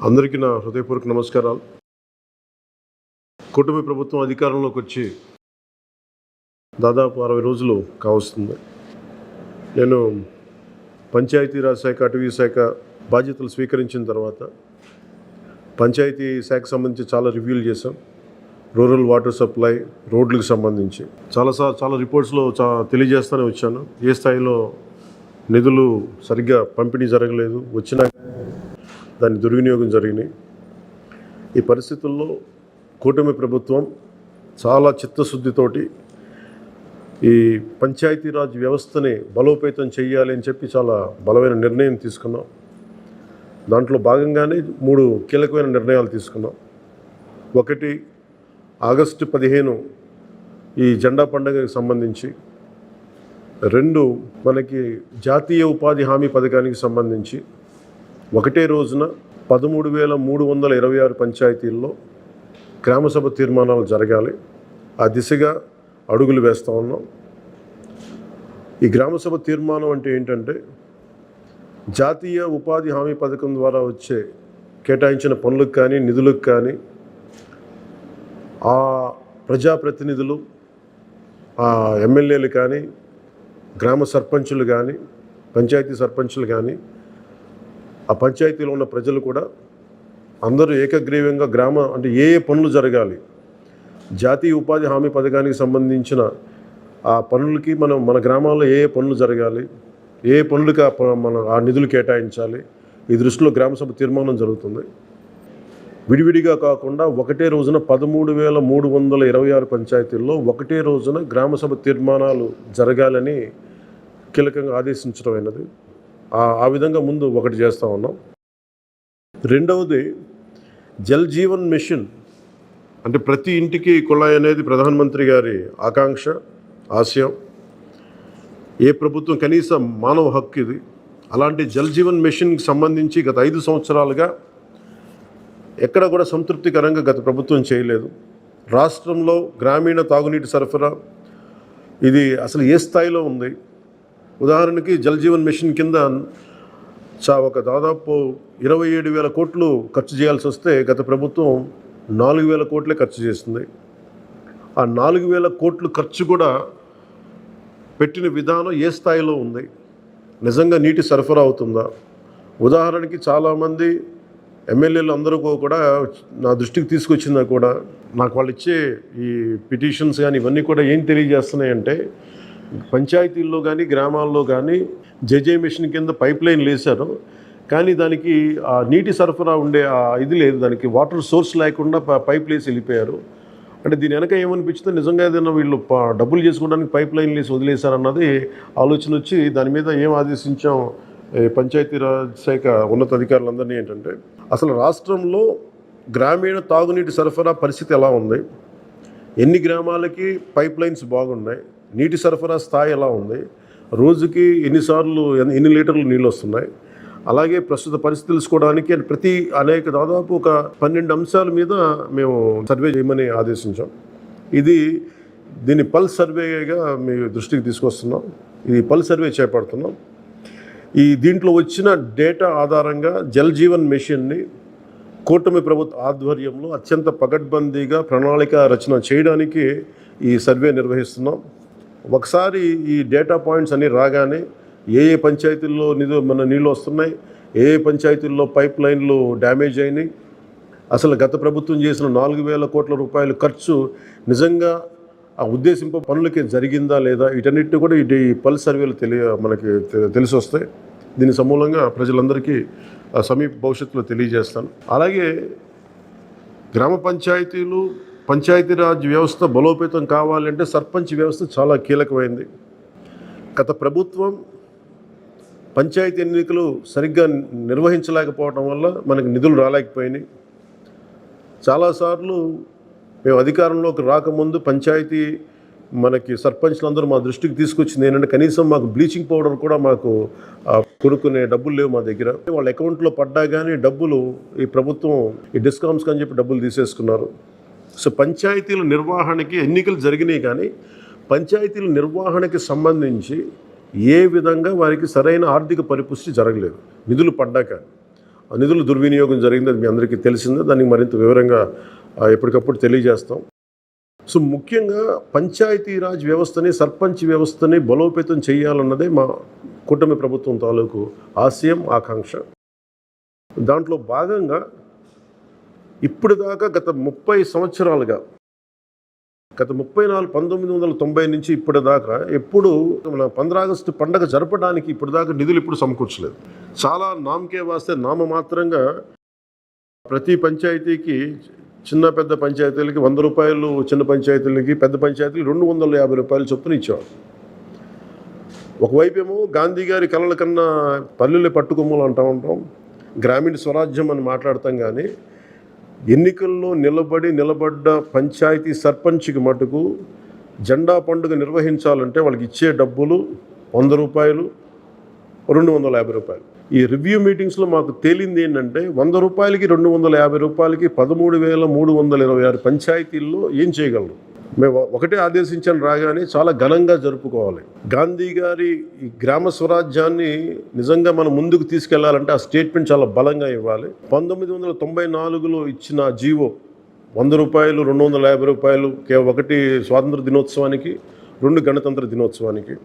అందరికీ నా హృదయపూర్వక నమస్కారాలు. కూటమి ప్రభుత్వం అధికారంలోకి వచ్చి దాదాపు 60 రోజులు కావస్తుంది. నేను పంచాయతీరాజ్ శాఖ, అటవీ శాఖ బాధ్యతలు స్వీకరించిన తర్వాత పంచాయతీ శాఖకు సంబంధించి చాలా రివ్యూలు చేశాం. రూరల్ వాటర్ సప్లై, రోడ్లకు సంబంధించి చాలా రిపోర్ట్స్లో తెలియజేస్తూనే వచ్చాను. ఏ స్థాయిలో నిధులు సరిగ్గా పంపిణీ జరగలేదు, వచ్చినా దాని దుర్వినియోగం జరిగినాయి. ఈ పరిస్థితుల్లో కూటమి ప్రభుత్వం చాలా చిత్తశుద్ధితోటి ఈ పంచాయతీరాజ్ వ్యవస్థని బలోపేతం చేయాలి అని చెప్పి చాలా బలమైన నిర్ణయం తీసుకున్నాం. దాంట్లో భాగంగానే 3 కీలకమైన నిర్ణయాలు తీసుకున్నాం. ఒకటి, ఆగస్టు 15 ఈ జెండా పండుగకి సంబంధించి. 2, మనకి జాతీయ ఉపాధి హామీ పథకానికి సంబంధించి ఒకటే రోజున 13,326 పంచాయతీల్లో గ్రామసభ తీర్మానాలు జరగాలి. ఆ దిశగా అడుగులు వేస్తూ ఉన్నాం. ఈ గ్రామసభ తీర్మానం అంటే ఏంటంటే, జాతీయ ఉపాధి హామీ పథకం ద్వారా వచ్చే కేటాయించిన పనులకు కానీ నిధులకు కానీ ఆ ప్రజాప్రతినిధులు, ఆ ఎమ్మెల్యేలు కానీ, గ్రామ సర్పంచులు కానీ, పంచాయతీ సర్పంచులు కానీ, ఆ పంచాయతీలో ఉన్న ప్రజలు కూడా అందరూ ఏకగ్రీవంగా అంటే ఏ పనులు జరగాలి, జాతీయ ఉపాధి హామీ పథకానికి సంబంధించిన ఆ పనులకి మన గ్రామాల్లో ఏ పనులు జరగాలి, ఏ పనులకి ఆ నిధులు కేటాయించాలి, ఈ దృష్టిలో గ్రామసభ తీర్మానం జరుగుతుంది. విడివిడిగా కాకుండా ఒకటే రోజున 13,326 పంచాయతీల్లో ఒకటే రోజున గ్రామసభ తీర్మానాలు జరగాలని కీలకంగా ఆదేశించడం అయినది. ఆ విధంగా ముందు ఒకటి చేస్తూ ఉన్నాం. రెండవది, జల్ జీవన్ మిషన్. అంటే ప్రతి ఇంటికి కుళాయి అనేది ప్రధానమంత్రి గారి ఆకాంక్ష, ఆశయం. ఏ ప్రభుత్వం కనీస మానవ హక్కు ఇది. అలాంటి జల్ జీవన్ మిషన్కి సంబంధించి గత 5 సంవత్సరాలుగా ఎక్కడ కూడా సంతృప్తికరంగా గత ప్రభుత్వం చేయలేదు. రాష్ట్రంలో గ్రామీణ తాగునీటి సరఫరా ఇది అసలు ఏ స్థాయిలో ఉంది? ఉదాహరణకి జల్ జీవన్ మిషన్ కింద ఒక దాదాపు 27,000 కోట్లు ఖర్చు చేయాల్సి వస్తే గత ప్రభుత్వం 4,000 కోట్లే ఖర్చు చేస్తుంది. ఆ 4,000 కోట్లు ఖర్చు కూడా పెట్టిన విధానం ఏ స్థాయిలో ఉంది? నిజంగా నీటి సరఫరా అవుతుందా? ఉదాహరణకి చాలామంది ఎమ్మెల్యేలు అందరూ కూడా నా దృష్టికి తీసుకొచ్చినా కూడా నాకు వాళ్ళు ఇచ్చే ఈ పిటిషన్స్ కానీ ఇవన్నీ కూడా ఏం తెలియజేస్తున్నాయంటే, పంచాయతీల్లో కానీ గ్రామాల్లో కానీ జేజే మిషన్ కింద పైప్ లైన్లు వేశారు, కానీ దానికి ఆ నీటి సరఫరా ఉండే ఇది లేదు, దానికి వాటర్ సోర్స్ లేకుండా పైప్ వేసి వెళ్ళిపోయారు. అంటే దీని వెనక ఏమనిపించిందో, నిజంగా ఏదైనా వీళ్ళు డబ్బులు చేసుకోవడానికి పైప్ లైన్లు వేసి వదిలేశారన్నది ఆలోచన వచ్చి దాని మీద ఏం ఆదేశించాం పంచాయతీరాజ్ శాఖ ఉన్నతాధికారులందరినీ ఏంటంటే, అసలు రాష్ట్రంలో గ్రామీణ తాగునీటి సరఫరా పరిస్థితి ఎలా ఉంది, ఎన్ని గ్రామాలకి పైప్ లైన్స్ బాగున్నాయి, నీటి సరఫరా స్థాయి ఎలా ఉంది, రోజుకి ఎన్ని లీటర్లు నీళ్ళు వస్తున్నాయి, అలాగే ప్రస్తుత పరిస్థితి తెలుసుకోవడానికి దాదాపు ఒక 12 అంశాల మీద మేము సర్వే చేయమని ఆదేశించాం. దీన్ని పల్స్ సర్వేగా మీ దృష్టికి తీసుకొస్తున్నాం. ఇది పల్స్ సర్వే చేపడుతున్నాం. దీంట్లో వచ్చిన డేటా ఆధారంగా జల్ జీవన్ మిషన్ని కూటమి ప్రభుత్వ ఆధ్వర్యంలో అత్యంత పకడ్బందీగా ప్రణాళిక రచన చేయడానికి ఈ సర్వే నిర్వహిస్తున్నాం. ఒకసారి ఈ డేటా పాయింట్స్ అన్నీ రాగానే ఏ పంచాయతీల్లో నీళ్ళు వస్తున్నాయి, ఏ పంచాయతీల్లో పైప్ లైన్లు డ్యామేజ్ అయినాయి, అసలు గత ప్రభుత్వం చేసిన 4,000 కోట్ల రూపాయల ఖర్చు నిజంగా ఆ ఉద్దేశింపు పనులకి జరిగిందా లేదా, వీటన్నిటి కూడా ఈ పల్స్ సర్వేలు మనకి తెలిసి వస్తాయి. దీని సమూలంగా ప్రజలందరికీ సమీప భవిష్యత్తులో తెలియజేస్తాను. అలాగే గ్రామ పంచాయతీలు, పంచాయతీరాజ్ వ్యవస్థ బలోపేతం కావాలంటే సర్పంచ్ వ్యవస్థ చాలా కీలకమైంది. గత ప్రభుత్వం పంచాయతీ ఎన్నికలు సరిగ్గా నిర్వహించలేకపోవడం వల్ల మనకి నిధులు రాలేకపోయినాయి. చాలాసార్లు మేము అధికారంలోకి రాకముందు పంచాయతీ మనకి సర్పంచ్లందరూ మా దృష్టికి తీసుకొచ్చింది ఏంటంటే, కనీసం మాకు బ్లీచింగ్ పౌడర్ కూడా మాకు కొనుక్కునే డబ్బులు లేవు మా దగ్గర. వాళ్ళ అకౌంట్లో పడ్డా కానీ డబ్బులు ఈ ప్రభుత్వం ఈ డిస్కౌంట్స్ అని చెప్పి డబ్బులు తీసేసుకున్నారు. సో పంచాయతీల నిర్వహణకి ఎన్నికలు జరిగినాయి, కానీ పంచాయతీల నిర్వహణకి సంబంధించి ఏ విధంగా వారికి సరైన ఆర్థిక పరిపుష్టి జరగలేదు నిధులు పడ్డాక. నిధుల దుర్వినియోగం జరిగింది, అది మీ అందరికీ తెలిసిందే. దానికి మరింత వివరంగా ఎప్పటికప్పుడు తెలియజేస్తాం. సో ముఖ్యంగా పంచాయతీరాజ్ వ్యవస్థని, సర్పంచ్ వ్యవస్థని బలోపేతం చేయాలన్నదే మా కూటమి ప్రభుత్వం తాలూకు ఆశయం, ఆకాంక్ష. దాంట్లో భాగంగా ఇప్పుడు దాకా గత 30 సంవత్సరాలుగా, గత 1990 నుంచి ఇప్పటిదాకా ఎప్పుడు మన 15 ఆగస్టు పండగ జరపడానికి ఇప్పటిదాకా నిధులు ఇప్పుడు సమకూర్చలేదు. చాలా నామకే వాస్తే నామమాత్రంగా ప్రతి పంచాయతీకి, చిన్న పెద్ద పంచాయతీలకి 100 రూపాయలు, చిన్న పంచాయతీలకి, పెద్ద పంచాయతీలు 250 రూపాయలు చొప్పున ఇచ్చేవాడు. ఒకవైపేమో గాంధీ గారి కలల కన్నా పల్లెలే పట్టుకొమ్మలు అంటూ ఉంటాం, గ్రామీణ స్వరాజ్యం అని మాట్లాడతాం. కానీ ఎన్నికల్లో నిలబడ్డ పంచాయతీ సర్పంచ్కి మటుకు జెండా పండుగ నిర్వహించాలంటే వాళ్ళకి ఇచ్చే డబ్బులు 100 రూపాయలు, 250 రూపాయలు. ఈ రివ్యూ మీటింగ్స్లో మాకు తేలింది ఏంటంటే 100 రూపాయలకి, 250 రూపాయలకి 13,326 పంచాయతీల్లో ఏం చేయగలరు? మేము ఒకటే ఆదేశించాను, రాగానే చాలా ఘనంగా జరుపుకోవాలి. గాంధీ గారి ఈ గ్రామ స్వరాజ్యాన్ని నిజంగా మనం ముందుకు తీసుకెళ్లాలంటే ఆ స్టేట్మెంట్ చాలా బలంగా ఇవ్వాలి. 1994లో ఇచ్చిన జీవో 100 రూపాయలు, 250 రూపాయలు, ఒకటి స్వాతంత్ర దినోత్సవానికి, 2 గణతంత్ర దినోత్సవానికి,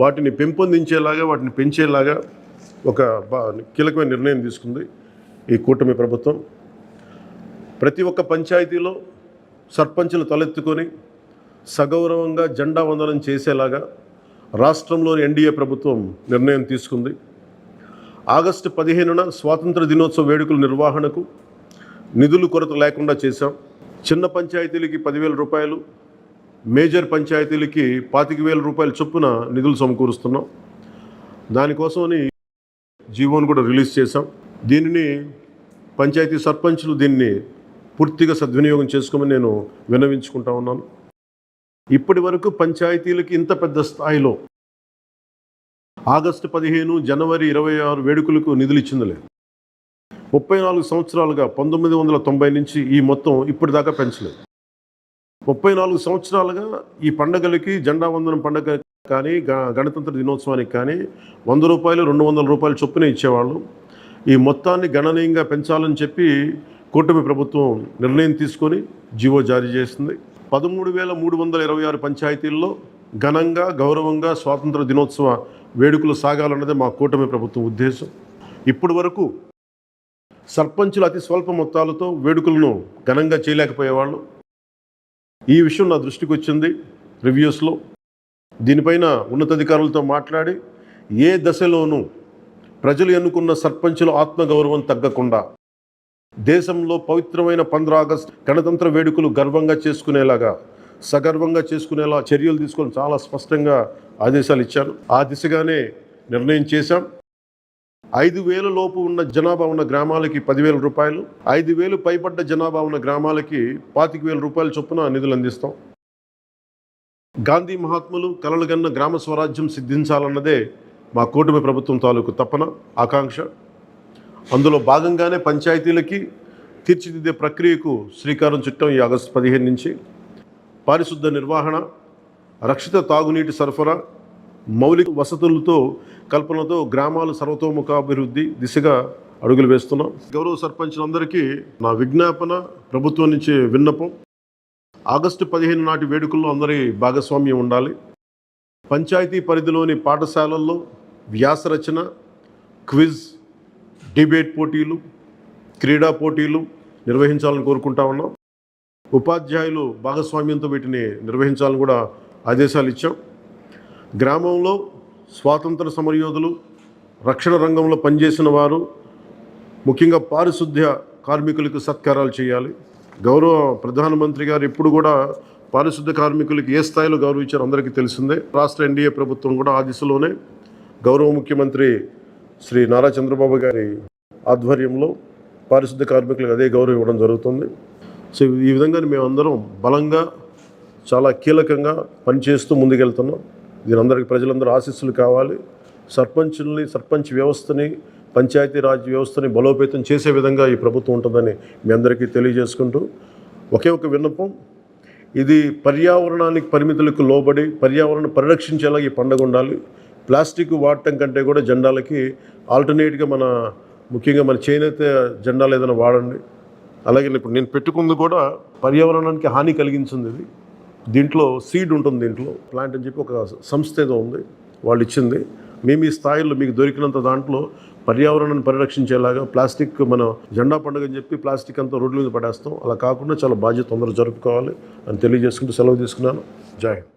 వాటిని పెంపొందించేలాగా, వాటిని పెంచేలాగా ఒక కీలకమైన నిర్ణయం తీసుకుంది ఈ కూటమి ప్రభుత్వం. ప్రతి ఒక్క పంచాయతీలో సర్పంచులు తలెత్తుకొని సగౌరవంగా జెండా వందనం చేసేలాగా రాష్ట్రంలోని ఎన్డీఏ ప్రభుత్వం నిర్ణయం తీసుకుంది. ఆగస్టు 15న స్వాతంత్ర దినోత్సవ వేడుకల నిర్వహణకు నిధులు కొరత లేకుండా చేశాం. చిన్న పంచాయతీలకి 10,000 రూపాయలు, మేజర్ పంచాయతీలకి 25,000 రూపాయల చొప్పున నిధులు సమకూరుస్తున్నాం. దానికోసమని జీవోను కూడా రిలీజ్ చేశాం. దీనిని పంచాయతీ సర్పంచులు దీన్ని పూర్తిగా సద్వినియోగం చేసుకోమని నేను విన్నవించుకుంటా ఉన్నాను. ఇప్పటి వరకు పంచాయతీలకి ఇంత పెద్ద స్థాయిలో ఆగస్టు 15, జనవరి 26 వేడుకలకు నిధులు ఇచ్చింది లేదు. 34 సంవత్సరాలుగా 1990 నుంచి ఈ మొత్తం ఇప్పటిదాకా పెంచలేదు. 34 సంవత్సరాలుగా ఈ పండగలకి, జెండా వందనం పండగ కానీ, గణతంత్ర దినోత్సవానికి కానీ 100 రూపాయలు, 200 రూపాయలు చొప్పున ఇచ్చేవాళ్ళు. ఈ మొత్తాన్ని గణనీయంగా పెంచాలని చెప్పి కూటమి ప్రభుత్వం నిర్ణయం తీసుకొని జీవో జారీ చేసింది. 13,326 పంచాయతీల్లో ఘనంగా, గౌరవంగా స్వాతంత్ర దినోత్సవ వేడుకలు సాగాలన్నదే మా కూటమి ప్రభుత్వం ఉద్దేశం. ఇప్పటి వరకు సర్పంచులు అతి స్వల్ప మొత్తాలతో వేడుకలను ఘనంగా చేయలేకపోయేవాళ్ళు. ఈ విషయం నా దృష్టికి వచ్చింది రివ్యూస్లో. దీనిపైన ఉన్నతాధికారులతో మాట్లాడి ఏ దశలోనూ ప్రజలు ఎన్నుకున్న సర్పంచుల ఆత్మగౌరవం తగ్గకుండా దేశంలో పవిత్రమైన 15 ఆగస్టు గణతంత్ర వేడుకలు గర్వంగా చేసుకునేలాగా, సగర్వంగా చేసుకునేలా చర్యలు తీసుకొని చాలా స్పష్టంగా ఆదేశాలు ఇచ్చాను. ఆ దిశగానే నిర్ణయం చేశాం. 5,000 లోపు ఉన్న జనాభా ఉన్న గ్రామాలకి 10,000 రూపాయలు, 5,000 పైబడ్డ జనాభా ఉన్న గ్రామాలకి 25,000 రూపాయల చొప్పున నిధులు అందిస్తాం. గాంధీ మహాత్ములు కలలుగన్న గ్రామ స్వరాజ్యం సిద్ధించాలన్నదే మా కూటమి ప్రభుత్వం తాలూకు తపన, ఆకాంక్ష. అందులో భాగంగానే పంచాయతీలకి తీర్చిదిద్దే ప్రక్రియకు శ్రీకారం చుట్టాం. ఈ ఆగస్టు 15 నుంచి పారిశుద్ధ నిర్వహణ, రక్షిత తాగునీటి సరఫరా, మౌలిక వసతులతో కల్పనతో గ్రామాలు సర్వతోముఖాభివృద్ధి దిశగా అడుగులు వేస్తున్నాం. గౌరవ సర్పంచులందరికీ నా విజ్ఞాపన, ప్రభుత్వం నుంచి విన్నపం, ఆగస్టు 15 నాటి వేడుకల్లో అందరి భాగస్వామ్యం ఉండాలి. పంచాయతీ పరిధిలోని పాఠశాలల్లో వ్యాసరచన, క్విజ్, డిబేట్ పోటీలు, క్రీడా పోటీలు నిర్వహించాలని కోరుకుంటా ఉన్నాం. ఉపాధ్యాయులు భాగస్వామ్యంతో వీటిని నిర్వహించాలని కూడా ఆదేశాలు ఇచ్చాం. గ్రామంలో స్వాతంత్ర సమరయోధులు, రక్షణ రంగంలో పనిచేసిన వారు, ముఖ్యంగా పారిశుద్ధ్య కార్మికులకు సత్కారాలు చేయాలి. గౌరవ ప్రధానమంత్రి గారు ఇప్పుడు కూడా పారిశుద్ధ్య కార్మికులకి ఏ స్థాయిలో గౌరవించారో అందరికీ తెలిసిందే. రాష్ట్ర ఎన్డీఏ ప్రభుత్వం కూడా ఆ దిశలోనే గౌరవ ముఖ్యమంత్రి శ్రీ నారా చంద్రబాబు గారి ఆధ్వర్యంలో పారిశుద్ధ్య కార్మికులకు అదే గౌరవం ఇవ్వడం జరుగుతుంది. సో ఈ విధంగా మేమందరం బలంగా, చాలా కీలకంగా పనిచేస్తూ ముందుకెళ్తున్నాం. దీని అందరికీ ప్రజలందరూ ఆశీస్సులు కావాలి. సర్పంచ్ వ్యవస్థని, పంచాయతీరాజ్ వ్యవస్థని బలోపేతం చేసే విధంగా ఈ ప్రభుత్వం ఉంటుందని మీ అందరికీ తెలియజేసుకుంటూ, ఒకే ఒక విన్నపం, ఇది పర్యావరణానికి పరిమితులకు లోబడి పర్యావరణం పరిరక్షించేలా ఈ పండుగ ఉండాలి. ప్లాస్టిక్ వాడటం కంటే కూడా జెండాలకి ఆల్టర్నేట్గా మన ముఖ్యంగా మన చేనేత జెండాలు ఏదైనా వాడండి. అలాగే ఇప్పుడు నేను పెట్టుకుంది కూడా పర్యావరణానికి హాని కలిగించింది ఇది. దీంట్లో సీడ్ ఉంటుంది, దీంట్లో ప్లాంట్ అని చెప్పి ఒక సంస్థ ఏదో ఉంది, వాళ్ళు ఇచ్చింది. మేము ఈ స్థాయిలో మీకు దొరికినంత దాంట్లో పర్యావరణాన్ని పరిరక్షించేలాగా ప్లాస్టిక్, మన జెండా పండుగ అని చెప్పి ప్లాస్టిక్ అంతా రోడ్ల మీద పడేస్తాం. అలా కాకుండా చాలా బాధ్యత తొందరగా జరుపుకోవాలి అని తెలియజేసుకుంటూ సెలవు తీసుకున్నాను. జై హింద్.